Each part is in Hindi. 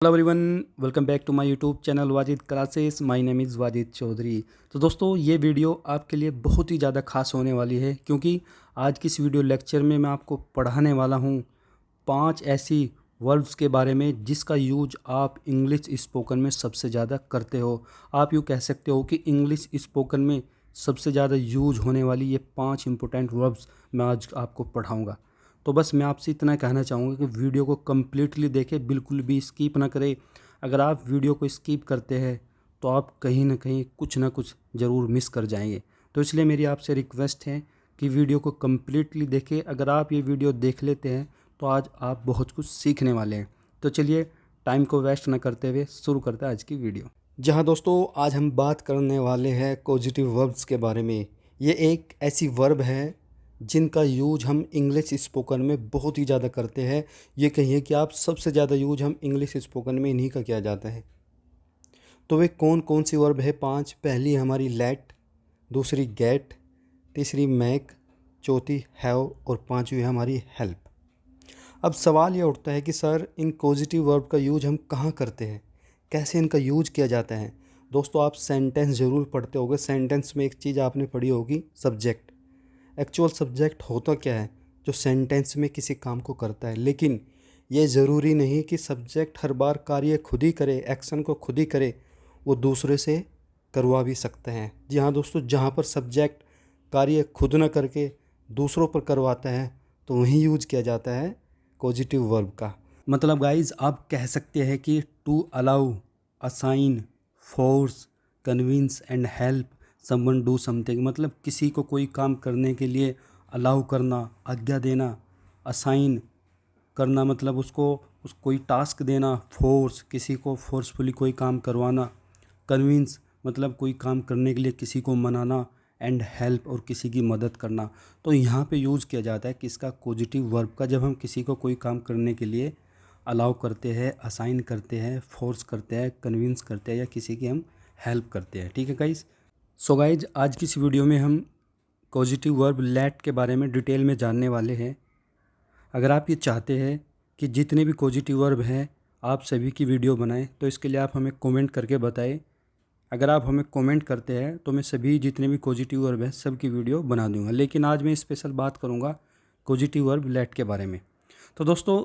Hello everyone, welcome back to my YouTube channel Wajid classes. My name is Wajid Chaudhary. तो दोस्तों, ये वीडियो आपके लिए बहुत ही ज़्यादा खास होने वाली है क्योंकि आज की इस वीडियो लेक्चर में मैं आपको पढ़ाने वाला हूँ 5 ऐसी वर्ब्स के बारे में जिसका यूज आप इंग्लिश स्पोकन में सबसे ज़्यादा करते हो। आप यूँ कह सकते हो कि इंग्लिश स्पोकन में सबसे ज़्यादा यूज होने वाली ये 5 इंपॉर्टेंट वर्ब्स मैं आज आपको पढ़ाऊँगा। तो बस मैं आपसे इतना कहना चाहूँगा कि वीडियो को कम्प्लीटली देखें, बिल्कुल भी स्किप ना करें। अगर आप वीडियो को स्किप करते हैं तो आप कहीं ना कहीं कुछ ना कुछ ज़रूर मिस कर जाएंगे। तो इसलिए मेरी आपसे रिक्वेस्ट है कि वीडियो को कम्प्लीटली देखें। अगर आप ये वीडियो देख लेते हैं तो आज आप बहुत कुछ सीखने वाले हैं। तो चलिए, टाइम को वेस्ट ना करते हुए शुरू करते हैं आज की वीडियो। जहाँ दोस्तों, आज हम बात करने वाले हैं पॉजिटिव वर्ब्स के बारे में। ये एक ऐसी वर्ब है जिनका यूज हम इंग्लिश स्पोकन में बहुत ही ज़्यादा करते हैं। ये कहिए कि आप सबसे ज़्यादा यूज हम इंग्लिश स्पोकन में इन्हीं का किया जाता है। तो वे कौन कौन सी वर्ब है? 5। पहली हमारी लेट, दूसरी गेट, तीसरी मेक, चौथी हैव और पांचवी हमारी हेल्प। अब सवाल ये उठता है कि सर, इन पॉजिटिव वर्ब का यूज हम कहाँ करते हैं, कैसे इनका यूज किया जाता है? दोस्तों, आप सेंटेंस ज़रूर पढ़ते होंगे। सेंटेंस में एक चीज़ आपने पढ़ी होगी, सब्जेक्ट। एक्चुअल सब्जेक्ट होता क्या है जो सेंटेंस में किसी काम को करता है। लेकिन ये ज़रूरी नहीं कि सब्जेक्ट हर बार कार्य खुद ही करे, एक्शन को खुद ही करे। वो दूसरे से करवा भी सकते हैं। जी हाँ दोस्तों, जहाँ पर सब्जेक्ट कार्य खुद न करके दूसरों पर करवाता है तो वहीं यूज किया जाता है पॉजिटिव वर्ब का। मतलब गाइज, आप कह सकते हैं कि to allow, assign, force, convince and help someone do something. मतलब किसी को कोई काम करने के लिए अलाउ करना, आज्ञा देना। असाइन करना मतलब उसको कोई टास्क देना। फोर्स, किसी को फोर्सफुली कोई काम करवाना। कन्विंस मतलब कोई काम करने के लिए किसी को मनाना। एंड हेल्प और किसी की मदद करना। तो यहाँ पे यूज़ किया जाता है किसका? पॉजिटिव वर्ब का। जब हम किसी को कोई काम करने के लिए अलाउ करते हैं, असाइन करते हैं, फोर्स करते हैं, कन्विंस करते हैं या किसी की हम हेल्प करते हैं। ठीक है गाइज। सो गाइज, आज की इस वीडियो में हम पॉजिटिव वर्ब लेट के बारे में डिटेल में जानने वाले हैं। अगर आप ये चाहते हैं कि जितने भी पॉजिटिव वर्ब हैं आप सभी की वीडियो बनाएं तो इसके लिए आप हमें कमेंट करके बताएं। अगर आप हमें कमेंट करते हैं तो मैं सभी जितने भी पॉजिटिव वर्ब हैं सब की वीडियो बना दूंगा। लेकिन आज मैं स्पेशल बात करूंगा पॉजिटिव वर्ब लेट के बारे में। तो दोस्तों,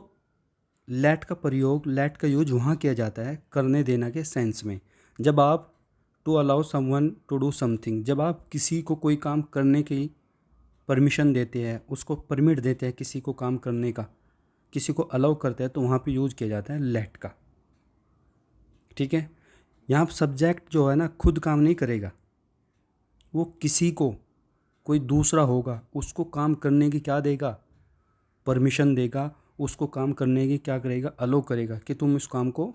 लेट का प्रयोग, लेट का यूज वहाँ किया जाता है करने देना के सेंस में। जब आप to allow someone to do something, जब आप किसी को कोई काम करने की परमिशन देते हैं, उसको परमिट देते हैं किसी को काम करने का, किसी को अलाउ करते हैं, तो वहाँ पे यूज किया जाता है लेट का। ठीक है। यहाँ सब्जेक्ट जो है ना, खुद काम नहीं करेगा, वो किसी को, कोई दूसरा होगा उसको काम करने की क्या देगा? परमिशन देगा। उसको काम करने की क्या करेगा? अलाउ करेगा कि तुम इस काम को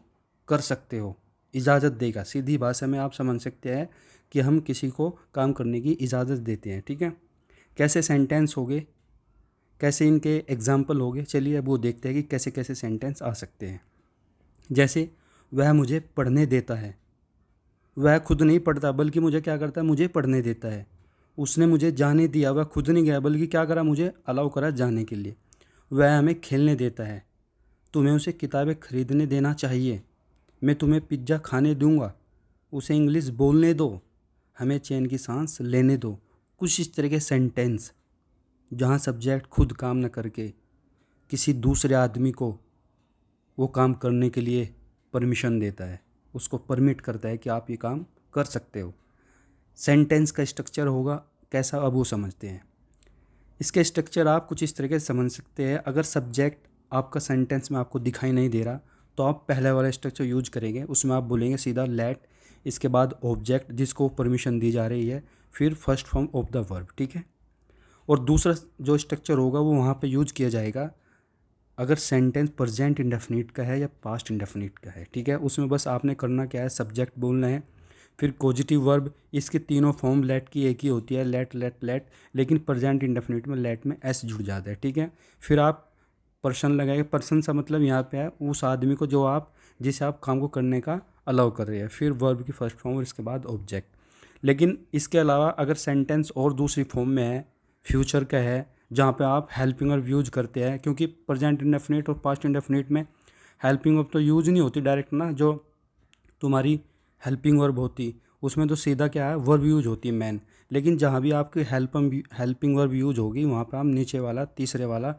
कर सकते हो, इजाज़त देगा। सीधी भाषा में आप समझ सकते हैं कि हम किसी को काम करने की इजाज़त देते हैं। ठीक है। कैसे सेंटेंस हो गए, कैसे इनके एग्जाम्पल हो गए, चलिए अब वो देखते हैं कि कैसे कैसे सेंटेंस आ सकते हैं। जैसे, वह मुझे पढ़ने देता है। वह खुद नहीं पढ़ता बल्कि मुझे क्या करता है? मुझे पढ़ने देता है। उसने मुझे जाने दिया, वह खुद नहीं गया बल्कि क्या करा? मुझे अलाउ करा जाने के लिए। वह हमें खेलने देता है। तुम्हें उसे किताबें खरीदने देना चाहिए। मैं तुम्हें पिज्ज़ा खाने दूंगा। उसे इंग्लिश बोलने दो। हमें चैन की सांस लेने दो। कुछ इस तरह के सेंटेंस जहाँ सब्जेक्ट खुद काम न करके किसी दूसरे आदमी को वो काम करने के लिए परमिशन देता है, उसको परमिट करता है कि आप ये काम कर सकते हो। सेंटेंस का स्ट्रक्चर होगा कैसा, अब वो समझते हैं। इसके स्ट्रक्चर आप कुछ इस तरीके से समझ सकते हैं। अगर सब्जेक्ट आपका सेंटेंस में आपको दिखाई नहीं दे रहा तो आप पहले वाला स्ट्रक्चर यूज करेंगे। उसमें आप बोलेंगे सीधा लेट, इसके बाद ऑब्जेक्ट जिसको परमिशन दी जा रही है, फिर first form of the verb. ठीक है। और दूसरा जो स्ट्रक्चर होगा वो वहाँ पे यूज किया जाएगा अगर सेंटेंस प्रेजेंट इंडेफिनिट का है या पास्ट इंडेफिनिट का है। ठीक है। उसमें बस आपने करना क्या है, सब्जेक्ट बोलना है, फिर पॉजिटिव वर्ब। इसके तीनों फॉर्म लेट की एक ही होती है, लेट लेट लेट, लेकिन प्रेजेंट इंडेफिनिट में लेट में एस जुड़ जाता है। ठीक है। फिर आप पर्सन लगाएंगे। पर्सन सा मतलब यहाँ पे है उस आदमी को जो आप, जिसे आप काम को करने का अलाउ कर रहे हैं। फिर वर्ब की फर्स्ट फॉर्म और इसके बाद ऑब्जेक्ट। लेकिन इसके अलावा अगर सेंटेंस और दूसरी फॉर्म में है, फ्यूचर का है, जहाँ पे आप हेल्पिंग वर्ब यूज करते हैं, क्योंकि प्रेजेंट इंडेफिनिट और पास्ट इंडेफिनिट में हेल्पिंग वर्ब तो यूज नहीं होती डायरेक्ट ना, जो तुम्हारी हेल्पिंग वर्ब होती उसमें तो सीधा क्या है वर्ब यूज होती है मेन। लेकिन जहाँ भी आपकी हेल्पिंग वर्ब यूज होगी वहाँ पे हम नीचे वाला तीसरे वाला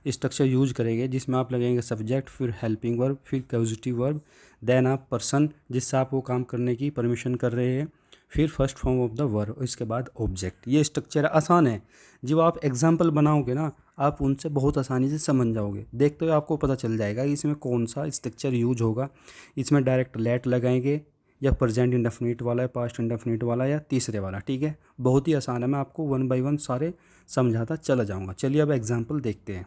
स्ट्रक्चर यूज करेंगे, जिसमें आप लगेंगे सब्जेक्ट, फिर हेल्पिंग वर्ब, फिर कॉजेटिव वर्ब, देन आप पर्सन जिससे आप वो काम करने की परमिशन कर रहे हैं, फिर first form of the verb, इसके बाद ऑब्जेक्ट। ये स्ट्रक्चर आसान है, जब आप एग्जाम्पल बनाओगे ना आप उनसे बहुत आसानी से समझ जाओगे। देखते हुए आपको पता चल जाएगा कि इसमें कौन सा स्ट्रक्चर यूज होगा। इसमें डायरेक्ट लेट लगाएंगे या प्रेजेंट इंडेफिनिट वाला है, पास्ट इंडेफिनिट वाला या तीसरे वाला। ठीक है, बहुत ही आसान है, मैं आपको 1 बाय 1 सारे समझाता चला जाऊँगा। चलिए अब एग्जाम्पल देखते हैं।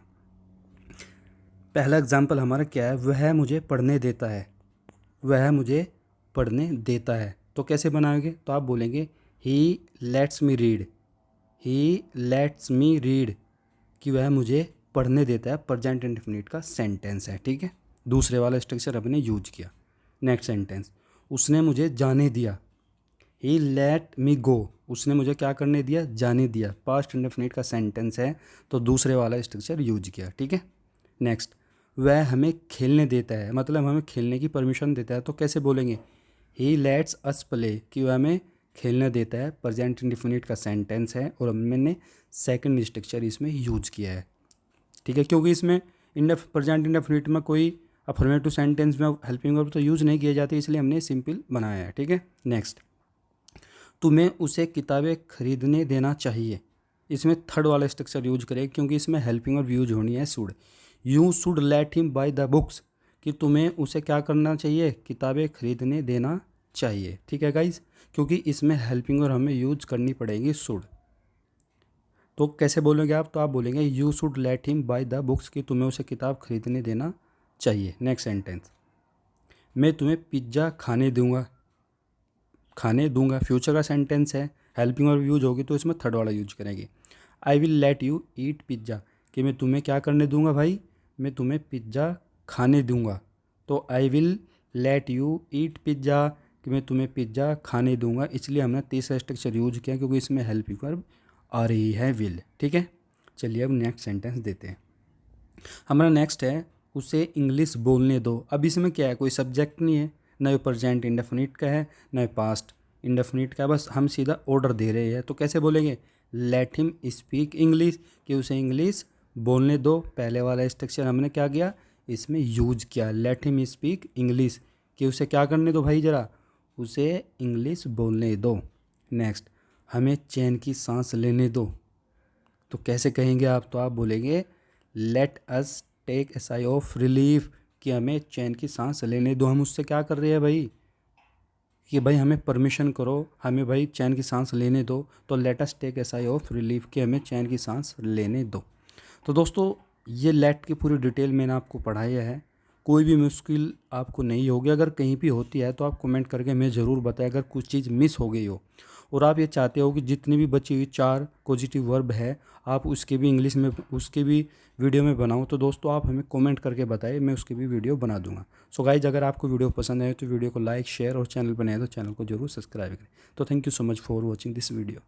पहला एग्जाम्पल हमारा क्या है, वह मुझे पढ़ने देता है। वह मुझे पढ़ने देता है तो कैसे बनाएंगे, तो आप बोलेंगे he lets me read. He lets me read कि वह मुझे पढ़ने देता है, प्रेजेंट इंडेफिनिट का सेंटेंस है। ठीक है, दूसरे वाला स्ट्रक्चर अपने यूज किया। नेक्स्ट सेंटेंस, उसने मुझे जाने दिया। ही लेट मी गो, उसने मुझे क्या करने दिया, जाने दिया, पास्ट इंडेफिनिट का सेंटेंस है तो दूसरे वाला स्ट्रक्चर यूज किया। ठीक है, नेक्स्ट, वह हमें खेलने देता है, मतलब हमें खेलने की परमिशन देता है तो कैसे बोलेंगे, ही लेट्स अस प्ले कि वह हमें खेलने देता है, प्रेजेंट इंडेफिनिट का सेंटेंस है और मैंने सेकंड स्ट्रक्चर इसमें यूज किया है। ठीक है, क्योंकि इसमें प्रेजेंट इंडेफिनिट में कोई अफर्मेटिव सेंटेंस में हेल्पिंग वर्ब तो यूज़ नहीं किए जाते, इसलिए हमने सिंपल बनाया है। ठीक है, नेक्स्ट, तुम्हें उसे किताबें खरीदने देना चाहिए। इसमें थर्ड वाला स्ट्रक्चर यूज करें क्योंकि इसमें हेल्पिंग वर्ब यूज होनी है should. You should let him by the books कि तुम्हें उसे क्या करना चाहिए, किताबें खरीदने देना चाहिए। ठीक है गाइज, क्योंकि इसमें हेल्पिंग वर्ब हमें यूज करनी पड़ेगी शुड। तो कैसे बोलेंगे आप, तो आप बोलेंगे you should let him by the books कि तुम्हें उसे किताब खरीदने देना चाहिए। नेक्स्ट सेंटेंस, मैं तुम्हें पिज्ज़ा खाने दूंगा फ्यूचर का सेंटेंस है, हेल्पिंग वर्ब यूज होगी तो इसमें थर्ड वाला यूज करेंगे। I will let you eat pizza कि मैं तुम्हें क्या करने दूंगा भाई, मैं तुम्हें पिज्ज़ा खाने दूंगा। तो I will let you eat pizza कि मैं तुम्हें पिज्ज़ा खाने दूंगा, इसलिए हमने तीसरा स्ट्रक्चर यूज किया क्योंकि इसमें हेल्पिंग वर्ब आ रही है विल। ठीक है, चलिए अब नेक्स्ट सेंटेंस देते हैं। हमारा नेक्स्ट है, उसे इंग्लिश बोलने दो। अब इसमें क्या है, कोई सब्जेक्ट नहीं है, ना प्रेजेंट इंडेफिनिट का है ना पास्ट इंडेफिनिट का, बस हम सीधा ऑर्डर दे रहे हैं। तो कैसे बोलेंगे, लेट हिम स्पीक इंग्लिश कि उसे इंग्लिश बोलने दो। पहले वाला स्ट्रक्चर हमने क्या किया, इसमें यूज किया, लेट हिम स्पीक इंग्लिश कि उसे क्या करने दो भाई, ज़रा उसे इंग्लिश बोलने दो। नेक्स्ट, हमें चैन की सांस लेने दो। तो कैसे कहेंगे आप, तो आप बोलेंगे let us take a sigh of relief कि हमें चैन की सांस लेने दो। हम उससे क्या कर रहे हैं भाई, कि भाई हमें परमिशन करो, हमें भाई चैन की सांस लेने दो। तो let us take a sigh of relief कि हमें चैन की सांस लेने दो। तो दोस्तों ये लेट की पूरी डिटेल मैंने आपको पढ़ाया है। कोई भी मुश्किल आपको नहीं होगी, अगर कहीं भी होती है तो आप कमेंट करके मैं ज़रूर बताएं अगर कुछ चीज़ मिस हो गई हो और आप ये चाहते हो कि जितनी भी बची हुई 4 पॉजिटिव वर्ब है आप उसके भी इंग्लिश में उसके भी वीडियो में बनाओ, तो दोस्तों आप हमें कमेंट करके बताएं, मैं उसकी भी वीडियो बना दूंगा। सो गाइज, अगर आपको वीडियो पसंद आए तो वीडियो को लाइक शेयर और चैनल पर नए तो चैनल को जरूर सब्सक्राइब करें। तो thank you so much for watching this video.